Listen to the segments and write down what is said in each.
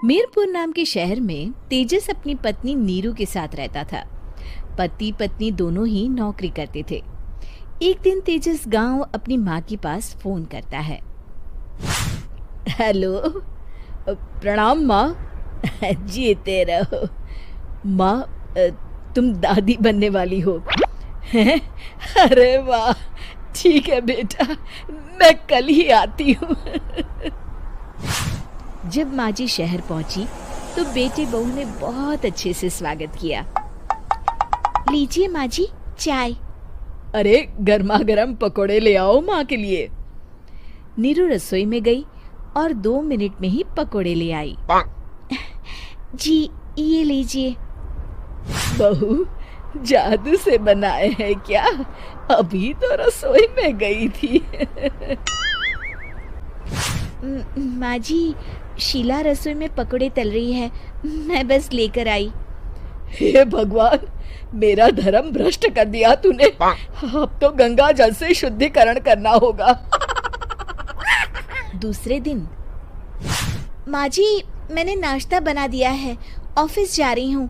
मीरपुर नाम के शहर में तेजस अपनी पत्नी नीरू के साथ रहता था। पति पत्नी दोनों ही नौकरी करते थे। एक दिन तेजस गांव अपनी माँ के पास फोन करता है। हेलो, प्रणाम माँ। जीते रहो माँ, तुम दादी बनने वाली हो हैं? अरे वाह, ठीक है बेटा, मैं कल ही आती हूँ। जब माँ जी शहर पहुंची तो बेटे बहू ने बहुत अच्छे से स्वागत किया। लीजिए माँ जी, चाय। अरे गर्मा गर्म पकोड़े ले आओ माँ के लिए। नीरू रसोई में गई और 2 मिनट में ही पकोड़े ले आई। जी ये लीजिए। बहू जादू से बनाए हैं क्या? अभी तो रसोई में गई थी। माँ जी, शीला रसोई में पकोड़े तल रही है, मैं बस लेकर आई। हे भगवान, मेरा धर्म भ्रष्ट कर दिया तूने। अब तो गंगा जल से शुद्धिकरण करना होगा। दूसरे दिन, माँ जी मैंने नाश्ता बना दिया है, ऑफिस जा रही हूँ।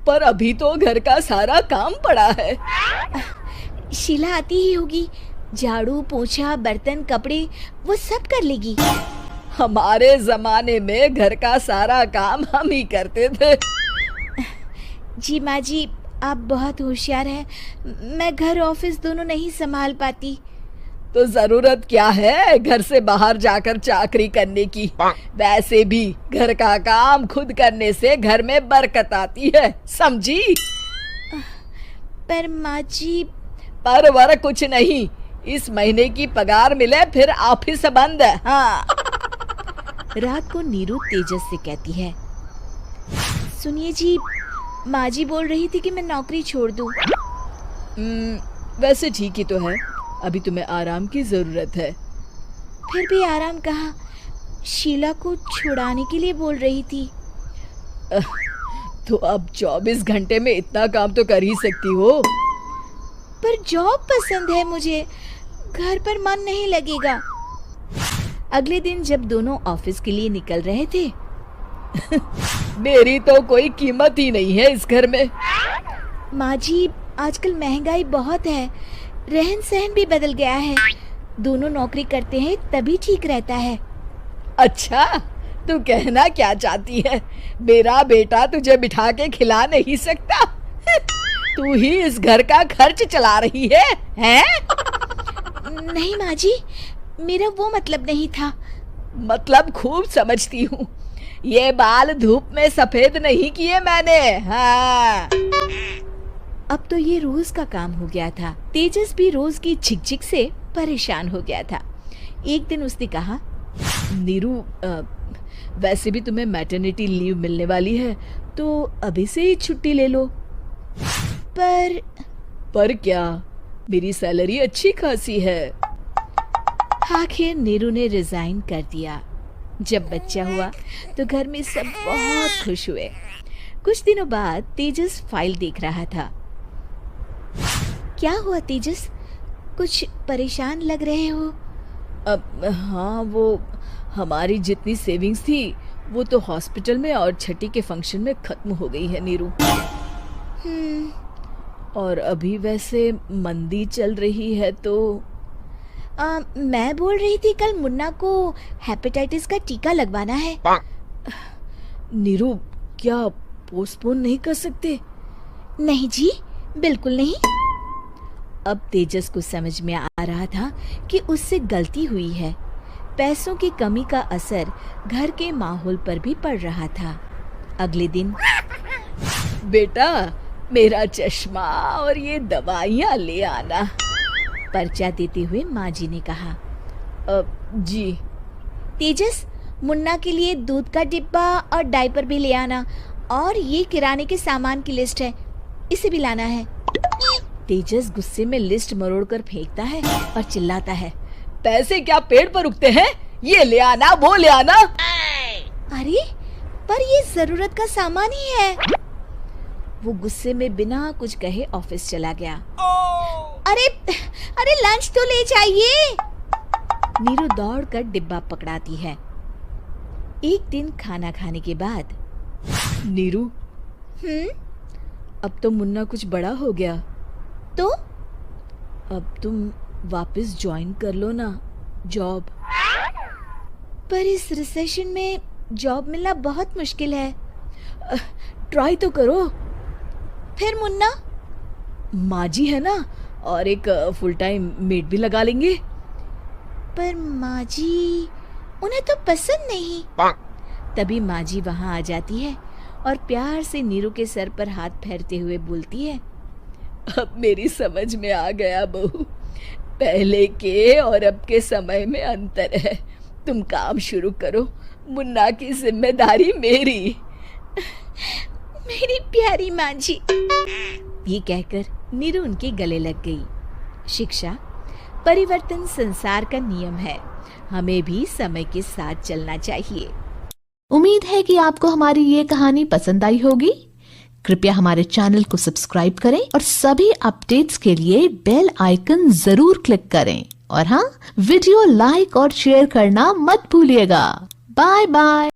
पर अभी तो घर का सारा काम पड़ा है। शीला आती ही होगी, झाड़ू पोछा बर्तन कपड़े वो सब कर लेगी। हमारे जमाने में घर का सारा काम हम ही करते थे। जी माँ जी, आप बहुत होशियार हैं, मैं घर ऑफिस दोनों नहीं संभाल पाती। तो जरूरत क्या है घर से बाहर जाकर चाकरी करने की? वैसे भी घर का काम खुद करने से घर में बरकत आती है, समझी? पर माँ जी। पर वर कुछ नहीं, इस महीने की पगार मिले फिर ऑफिस बंद। हाँ। रात को नीरू तेजस से कहती है, सुनिए जी, माँ जी बोल रही थी कि मैं नौकरी छोड़ दूं। वैसे ठीक ही तो है, अभी तुम्हें आराम की जरूरत है। फिर भी आराम कहाँ, शीला को छुड़ाने के लिए बोल रही थी। तो अब 24 घंटे में इतना काम तो कर ही सकती हो। पर जॉब पसंद है मुझे, घर पर मन नहीं लगेगा। अगले दिन जब दोनों ऑफिस के लिए निकल रहे थे, मेरी तो कोई कीमत ही नहीं है इस घर में। माँ जी, आजकल महंगाई बहुत है, रहन सहन भी बदल गया है, दोनों नौकरी करते हैं तभी ठीक रहता है। अच्छा, तू कहना क्या चाहती है? मेरा बेटा तुझे बिठा के खिला नहीं सकता? तू ही इस घर का खर्च चला रही है, हैं? नहीं माँ जी, मेरा वो मतलब नहीं था। मतलब खूब समझती हूँ, ये बाल धूप में सफेद नहीं किए मैंने। हाँ। अब तो ये रोज का काम हो गया था। तेजस भी रोज की झिकझिक से परेशान हो गया था। एक दिन उसने कहा, नीरू, वैसे भी तुम्हें मैटरनिटी लीव मिलने वाली है, तो अभी से ही छुट्टी ले लो। पर क्या, मेरी सैलरी अच्छी खासी है। आखिर नीरू ने रिजाइन कर दिया। जब बच्चा हुआ तो घर में सब बहुत खुश हुए। कुछ दिनों बाद तेजस फाइल देख रहा था। क्या हुआ तेजस, कुछ परेशान लग रहे हो? अब हाँ, वो हमारी जितनी सेविंग्स थी वो तो हॉस्पिटल में और छठी के फंक्शन में खत्म हो गई है नीरू। और अभी वैसे मंदी चल रही है तो मैं बोल रही थी कल मुन्ना को हेपेटाइटिस का टीका लगवाना है। नीरू, क्या पोस्टपोन नहीं कर सकते? नहीं जी, बिल्कुल नहीं। अब तेजस को समझ में आ रहा था कि उससे गलती हुई है। पैसों की कमी का असर घर के माहौल पर भी पड़ रहा था। अगले दिन, बेटा मेरा चश्मा और ये दवाइयाँ ले आना, पर्चा देते हुए माँ जी ने कहा। जी। तेजस, मुन्ना के लिए दूध का डिब्बा और डायपर भी ले आना, और ये किराने के सामान की लिस्ट है, इसे भी लाना है। तेजस गुस्से में लिस्ट मरोड़कर फेंकता है और चिल्लाता है, पैसे क्या पेड़ पर उगते हैं? ये ले आना, वो ले आना। अरे पर ये जरूरत का सामान ही है। वो गुस्से में बिना कुछ कहे ऑफिस चला गया। अरे लंच तो ले जाइए। नीरू दौड़कर डिब्बा पकड़ाती है। एक दिन खाना खाने के बाद, नीरू, अब तो मुन्ना कुछ बड़ा हो गया, तो अब तुम वापस ज्वाइन कर लो ना जॉब। पर इस रिसेशन में जॉब मिलना बहुत मुश्किल है। ट्राई तो करो। फिर मुन्ना, माँ जी है ना, और एक फुल टाइम मेड भी लगा लेंगे। पर माँ जी, उन्हें तो पसंद नहीं। तभी माँ जी वहाँ आ जाती है और प्यार से नीरू के सर पर हाथ फेरते हुए बोलती है, अब मेरी समझ में आ गया बहू, पहले के और अब के समय में अंतर है। तुम काम शुरू करो, मुन्ना की जिम्मेदारी मेरी। मेरी प्यारी माँ जी। ये कहकर नीरू उनके गले लग गई। शिक्षा, परिवर्तन संसार का नियम है, हमें भी समय के साथ चलना चाहिए। उम्मीद है कि आपको हमारी ये कहानी पसंद आई होगी। कृपया हमारे चैनल को सब्सक्राइब करें और सभी अपडेट्स के लिए बेल आइकन जरूर क्लिक करें। और हाँ, वीडियो लाइक और शेयर करना मत भूलिएगा। Bye bye.